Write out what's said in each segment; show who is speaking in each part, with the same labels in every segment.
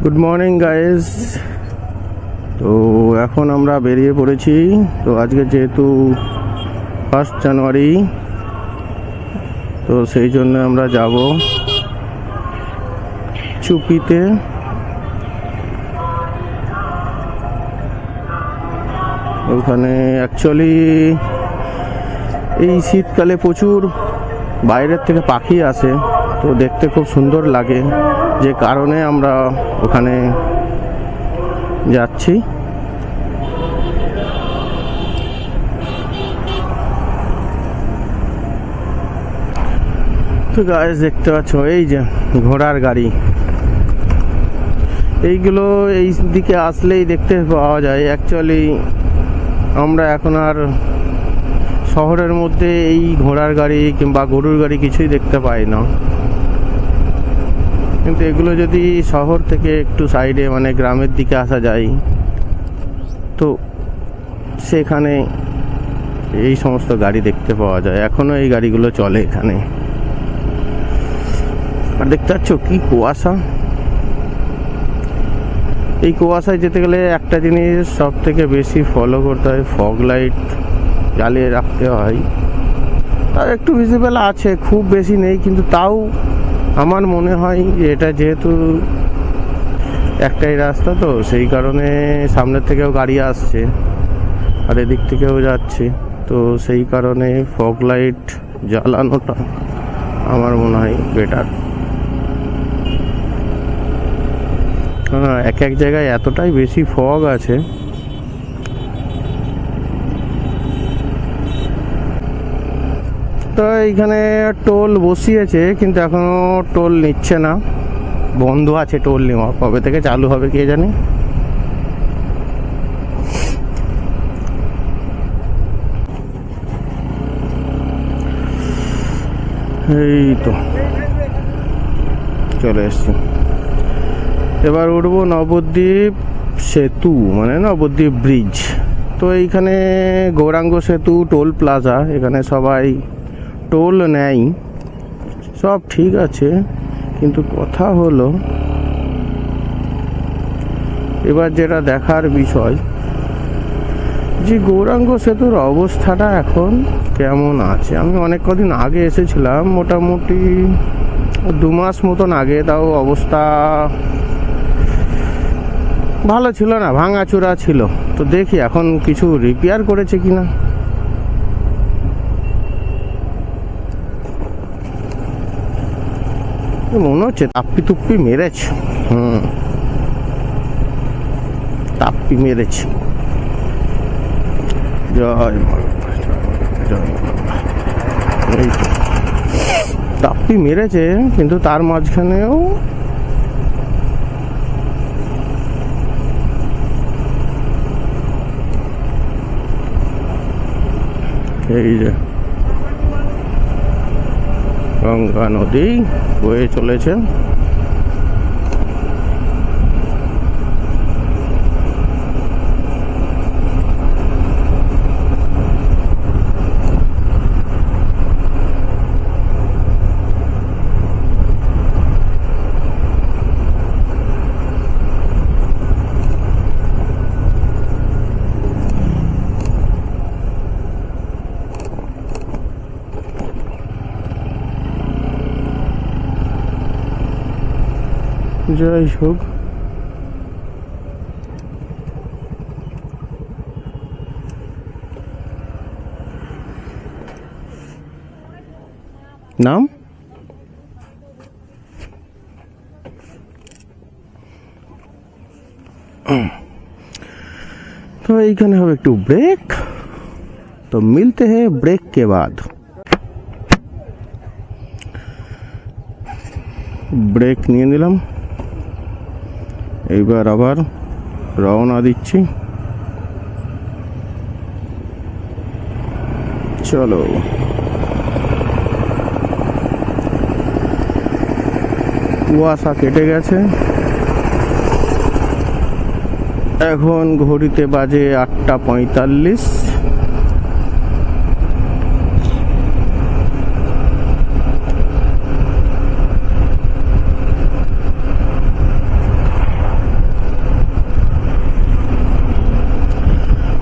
Speaker 1: Good morning guys. তো এখন আমরা বেরিয়ে পড়েছি। তো আজকে যেহেতু 1 জানুয়ারি, তো সেই জন্য আমরা যাব চুপিতে। ওখানে অ্যাকচুয়ালি এই শীতকালে প্রচুর বাইরের থেকে পাখি আসে, তো দেখতে খুব সুন্দর লাগে, যে কারণে আমরা ওখানে যাচ্ছি। তো গাইস দেখতে পাচ্ছ এই যে ঘোড়ার গাড়ি, এইগুলো এই দিকে আসলেই দেখতে পাওয়া যায়। অ্যাকচুয়ালি আমরা এখন আর শহরের মধ্যে এই ঘোড়ার গাড়ি কিংবা গরুর গাড়ি কিছুই দেখতে পাই না, কিন্তু এগুলো যদি শহর থেকে একটু সাইডে মানে গ্রামের দিকে আসা যায়, তো সেখানে এই সমস্ত গাড়ি দেখতে পাওয়া যায়। এখনো এই গাড়িগুলো চলে এখানে। আর দেখতে পাচ্ছ কি কুয়াশা। এই কুয়াশায় যেতে গেলে একটা জিনিস সব থেকে বেশি ফলো করতে হয়, ফগ লাইট জ্বালিয়ে রাখতে হয়। তার একটু ভিজিবল আছে, খুব বেশি নেই, কিন্তু তাও আমার মনে হয় যে এটা যেহেতু একটাই রাস্তা, তো সেই কারণে সামনের থেকেও গাড়ি আসছে আর এদিক থেকেও যাচ্ছে, তো সেই কারণে ফগ লাইট জ্বালানোটা আমার মনে হয় বেটার। হ্যাঁ, এক এক জায়গায় এতটাই বেশি ফগ আছে। তো এইখানে টোল বসিয়েছে, কিন্তু এখনো টোল নিচ্ছে না, বন্ধ আছে টোল নেওয়া। কবে থেকে চালু হবে কে জানে। এই তো চলে এসছি। এবার উঠবো নবদ্বীপ সেতু, মানে নবদ্বীপ ব্রিজ। তো এইখানে গৌরাঙ্গ সেতু টোল প্লাজা, এখানে সবাই টোল নেয়, সব ঠিক আছে, কিন্তু কথা হলো এবার যেটা দেখার বিষয় যে গৌরাঙ্গ সেতুর অবস্থাটা এখন কেমন আছে। আমি অনেক কদিন আগে এসেছিলাম, মোটামুটি 2 মাস মতন আগে, তাও অবস্থা ভালো ছিল না, ভাঙাচোরা ছিল। তো দেখি এখন কিছু রিপেয়ার করেছে কিনা। মনে হচ্ছে তাপ্পি তুপ্পি মেরেছে, তাপ্পি মেরেছে। জয় মা, জয় মা। তাপ্পি মেরেছে, কিন্তু তার মাঝখানেও এই যে গঙ্গা নদী বয়ে চলেছে। যাই হোক, নাম तो এইখানে হবে একটু ব্রেক। तो मिलते हैं ब्रेक के बाद। ব্রেক নিয়ে নিলাম, এইবার আবার রওনা দিচ্ছি। চলো, কুয়াশা কেটে গেছে, এখন ঘড়িতে বাজে 8:45।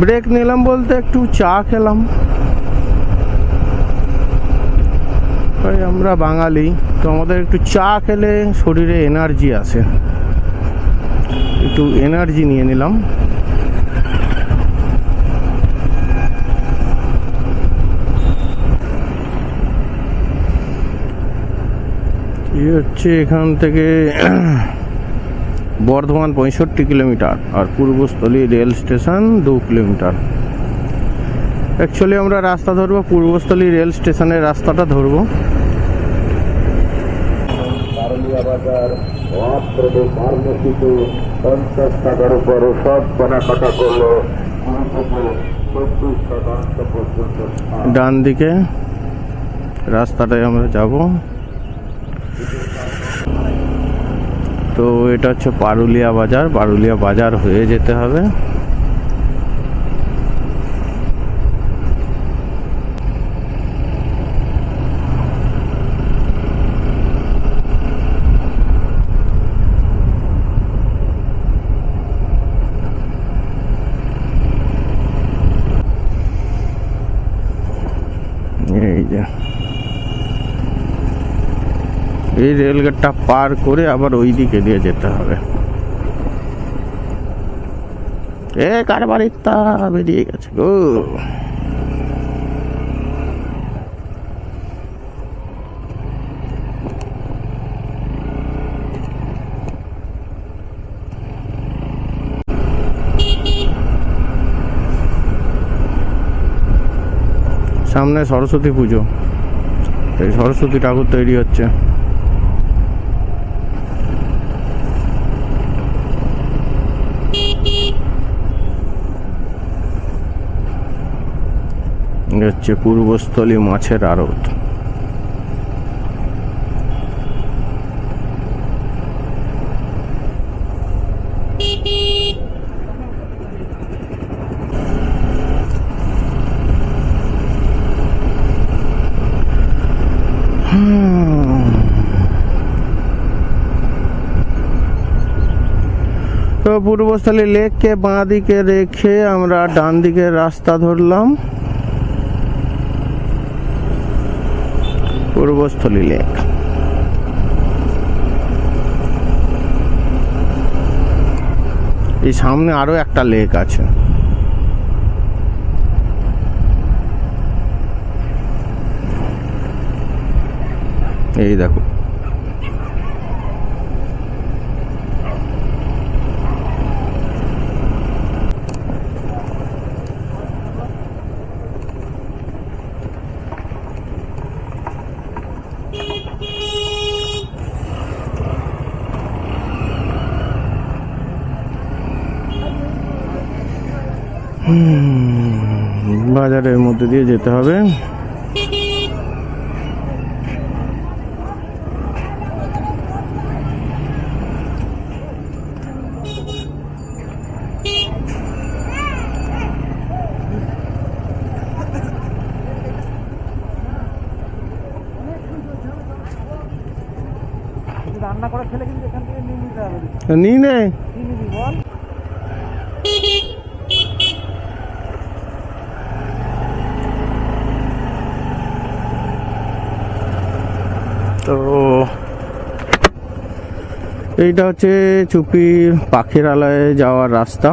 Speaker 1: ব্রেক নিলাম বলতে একটু চা খেলাম। আমরা বাঙালি তো আমাদের একটু চা খেলে শরীরে এনার্জি আসে, একটু এনার্জি নিয়ে নিলাম। এই হচ্ছে এখান থেকে বর্ধমান 65 কিলোমিটার আর Purbasthali rail station 2 kilometre. Actually আমরা রাস্তা ধরবো পূর্বস্থলী রেল স্টেশনের রাস্তাটা ধরবো। ডান দিকে রাস্তাটায় আমরা যাব। তো এটা হচ্ছে পারুলিয়া বাজার, পারুলিয়া বাজার হয়ে যেতে হবে। এই যে এই রেলগেটটা পার করে আবার ওই দিকে দিয়ে যেতে হবে। কারবারির তা বেরিয়ে গেছে গো। সামনে সরস্বতী পুজো, এই সরস্বতী ঠাকুর তৈরি হচ্ছে। হচ্ছে পূর্বস্থলী মাছের আড়ত। তো পূর্বস্থলী লেককে বাঁ দিকে রেখে আমরা ডান দিকের রাস্তা ধরলাম পূর্বস্থলী লেক। এই সামনে আরো একটা লেক আছে। এই দেখো বাজারের মধ্যে দিয়ে যেতে হবে।
Speaker 2: রান্না করা ছেলে কিন্তু এখান থেকে নিয়ে নিতে হবে।
Speaker 1: নিয়ে নে
Speaker 2: বল
Speaker 1: তো এইটা হচ্ছে চুপির পাখিরালয়ে যাওয়ার রাস্তা।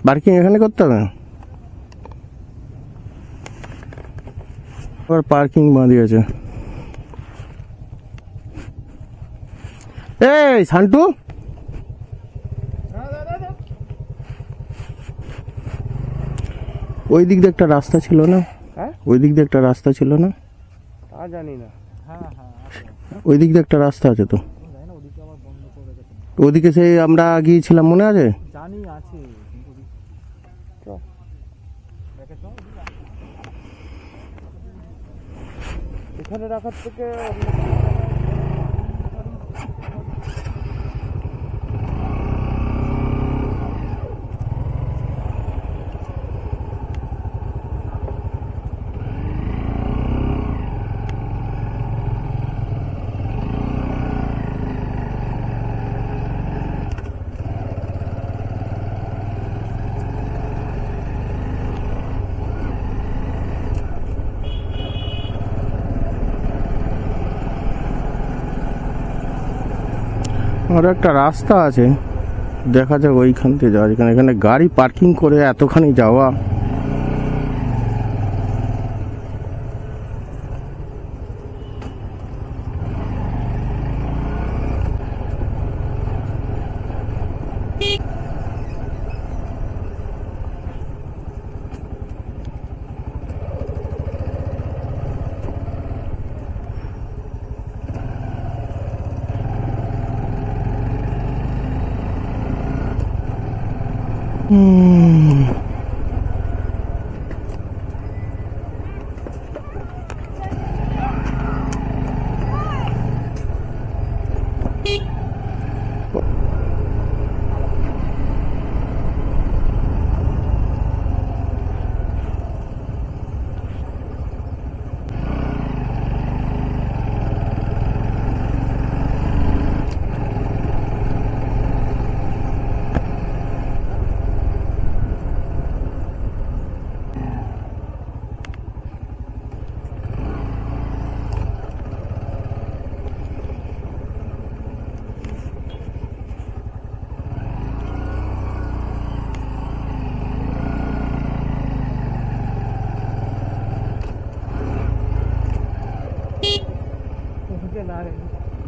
Speaker 1: পার্কিং এখানে করতে হবে। আবার পার্কিং বাঁধি আছে। এই শান্টু ওই দিক দিয়ে একটা রাস্তা ছিল না? ওই দিক দিয়ে একটা রাস্তা ছিল না?
Speaker 2: তা জানি না।
Speaker 1: ওই দিক দিয়ে একটা রাস্তা আছে তো, ওদিকে সেই আমরা গিয়েছিলাম মনে আছে?
Speaker 2: জানি আছে এখানে রাখার থেকে
Speaker 1: আর একটা রাস্তা আছে, দেখা যাক ওইখান থেকে যাওয়া, যেখানে এখানে গাড়ি পার্কিং করে এতখানি যাওয়া।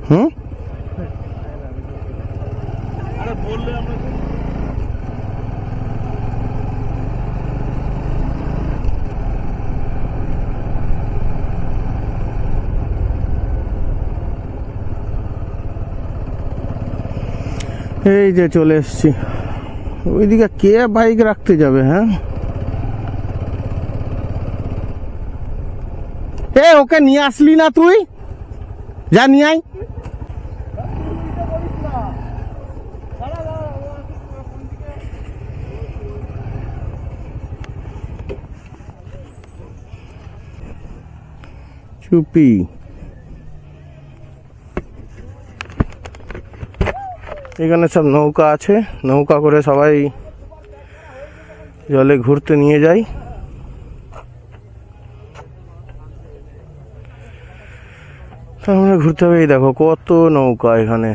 Speaker 1: হুম,
Speaker 2: আরে বললে আমরা
Speaker 1: এই যে চলে এসছি। ওইদিকে কে বাইক রাখতে যাবে? হ্যাঁ, এ ওকে নিয়ে আসলি না তুই? যা নিয়ে আয়। চুপি। এখানে সব নৌকা আছে, নৌকা করে সবাই জলে ঘুরতে নিয়ে যায়। আমরা ঘুরতে হবে। এই দেখো কত নৌকা এখানে।